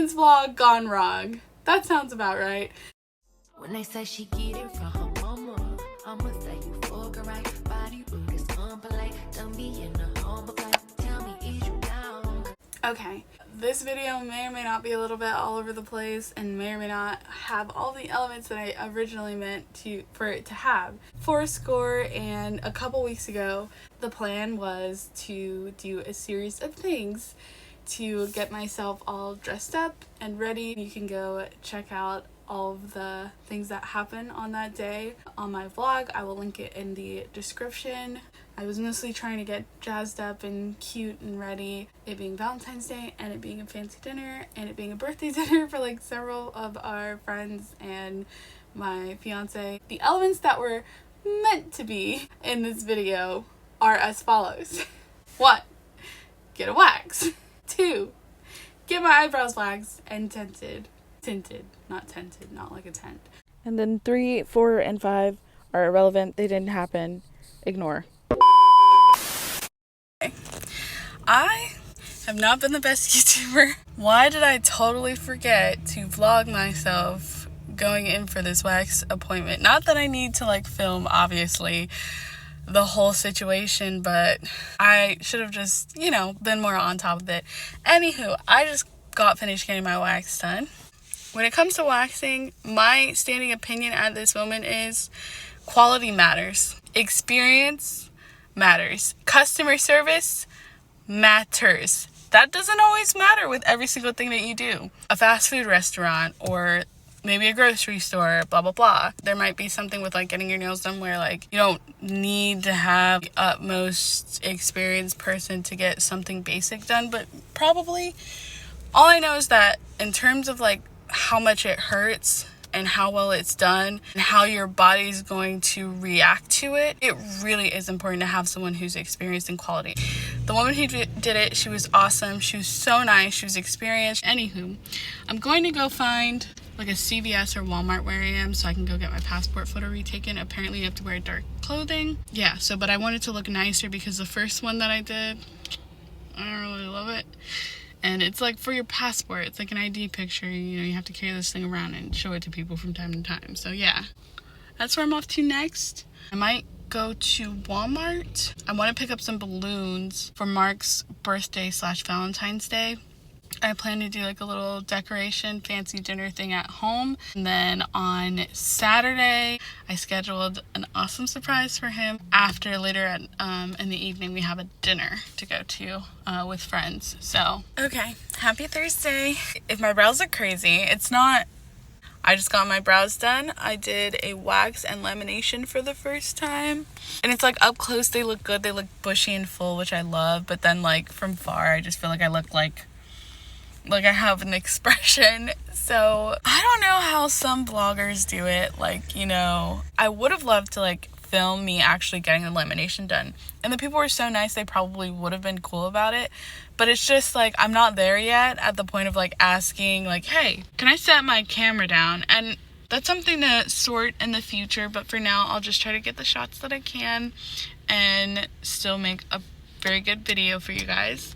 Valentine's vlog gone wrong. That sounds about right. When they say she get it from her mama, I'ma say you fuck her right. Body rude is unpolite. Don't be in a humble place. Tell me, is you down? Okay, this video may or may not be a little bit all over the place and may or may not have all the elements that I originally meant for it to have. Fourscore and a couple weeks ago, the plan was to do a series of things to get myself all dressed up and ready. You can go check out all of the things that happen on that day on my vlog. I will link it in the description. I was mostly trying to get jazzed up and cute and ready, it being Valentine's Day and it being a fancy dinner and it being a birthday dinner for like several of our friends and my fiance. The elements that were meant to be in this video are as follows. 1. Get a wax. 2. Get my eyebrows waxed and tinted, not tinted, not like a tent. And then 3, 4, and 5 are irrelevant. They didn't happen. Ignore. I have not been the best YouTuber. Why did I totally forget to vlog myself going in for this wax appointment? Not that I need to like film, obviously, the whole situation, but I should have just, you know, been more on top of it. Anywho, I just got finished getting my wax done. When it comes to waxing, my standing opinion at this moment is quality matters. Experience matters. Customer service matters. That doesn't always matter with every single thing that you do. A fast food restaurant or maybe a grocery store, blah, blah, blah. There might be something with like getting your nails done where like you don't need to have the utmost experienced person to get something basic done, but probably all I know is that in terms of like how much it hurts and how well it's done and how your body's going to react to it, it really is important to have someone who's experienced in quality. The woman who did it, she was awesome. She was so nice. She was experienced. Anywho, I'm going to go find like a CVS or Walmart where I am so I can go get my passport photo retaken. Apparently you have to wear dark clothing. Yeah, but I wanted to look nicer because the first one that I did, I don't really love it. And it's like for your passport, it's like an ID picture, you know, you have to carry this thing around and show it to people from time to time. So yeah, that's where I'm off to next. I might go to Walmart. I want to pick up some balloons for Mark's birthday / Valentine's Day. I plan to do like a little decoration, fancy dinner thing at home. And then on Saturday, I scheduled an awesome surprise for him. Later in the evening, we have a dinner to go to with friends. So, okay, happy Thursday. If my brows look crazy, it's not. I just got my brows done. I did a wax and lamination for the first time. And it's like up close, they look good. They look bushy and full, which I love. But then like from far, I just feel like I look like I have an expression. So I don't know how some vloggers do it. Like, you know, I would have loved to like film me actually getting the lamination done. And the people were so nice, they probably would have been cool about it. But it's just like, I'm not there yet at the point of like asking like, hey, can I set my camera down? And that's something to sort in the future. But for now, I'll just try to get the shots that I can and still make a very good video for you guys.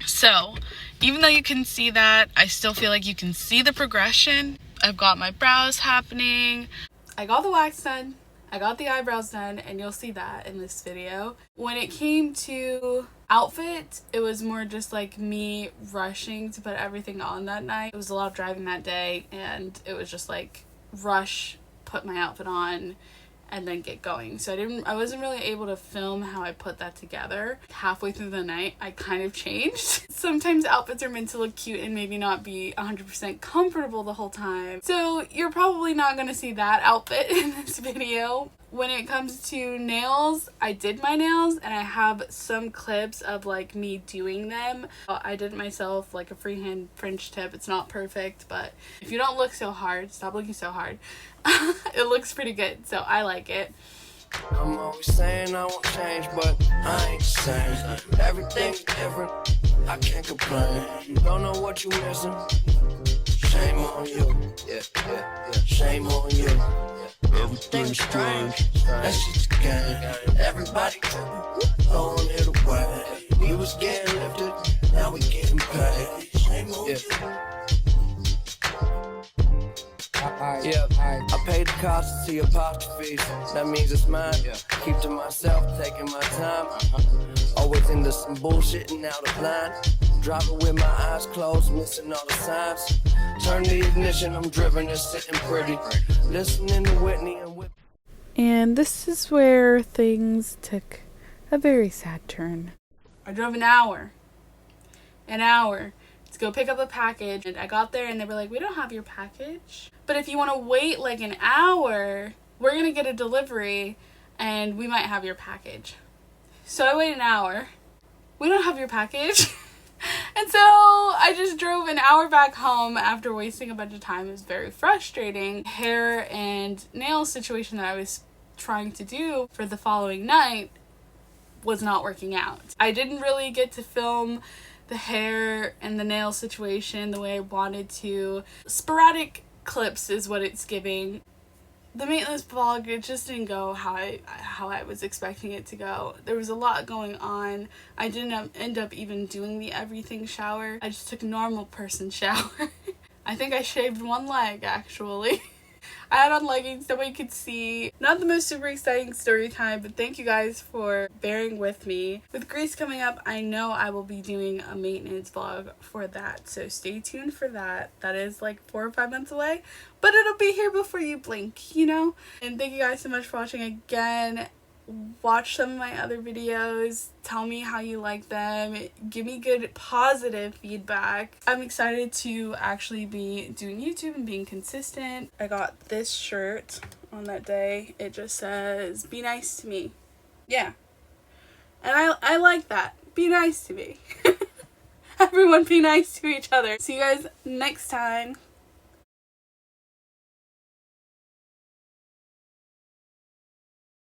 So, even though you can see that, I still feel like you can see the progression. I've got my brows happening. I got the wax done. I got the eyebrows done, and you'll see that in this video. When it came to outfit, it was more just like me rushing to put everything on that night. It was a lot of driving that day, and it was just like rush, put my outfit on, and then get going. So I wasn't really able to film how I put that together. Halfway through the night, I kind of changed. Sometimes outfits are meant to look cute and maybe not be 100% comfortable the whole time. So you're probably not gonna see that outfit in this video. When it comes to nails, I did my nails and I have some clips of like me doing them. I did it myself, like a freehand French tip. It's not perfect, but if you don't look so hard, stop looking so hard. It looks pretty good, so I like it. I'm always saying I won't change, but I ain't the same. Everything's different, I can't complain. You don't know what you missing. Shame on you, yeah. Shame on you. Everything's strange, that's just a game. Everybody throwing it away. We was getting lifted, now we getting paid. Shame on you. Yeah, I paid the cost to see apostrophes. That means it's mine. Keep to myself, taking my time. Always into some bullshit and out of line. Driving with my eyes closed, missing all the signs. Turn the ignition, I'm driven and sitting pretty. Listening to Whitney and Whip. And this is where things took a very sad turn. I drove an hour to go pick up a package, and I got there and they were like, we don't have your package, but if you want to wait like an hour, we're gonna get a delivery and we might have your package. So I wait an hour, we don't have your package. And so I just drove an hour back home after wasting a bunch of time. It was very frustrating. Hair and nail situation that I was trying to do for the following night was not working out. I didn't really get to film the hair and the nail situation the way I wanted to. Sporadic clips is what it's giving. The maintenance vlog, it just didn't go how I was expecting it to go. There was a lot going on. I didn't end up even doing the everything shower. I just took a normal person shower. I think I shaved one leg actually. I had on leggings, nobody could see. Not the most super exciting story time, but thank you guys for bearing with me. With Greece coming up, I know I will be doing a maintenance vlog for that, so stay tuned for that. That is like 4 or 5 months away, but it'll be here before you blink, you know? And thank you guys so much for watching again. Watch some of my other videos, tell me how you like them, give me good positive feedback. I'm excited to actually be doing YouTube and being consistent. I got this shirt on that day. It just says, be nice to me. Yeah. And I like that. Be nice to me. Everyone be nice to each other. See you guys next time.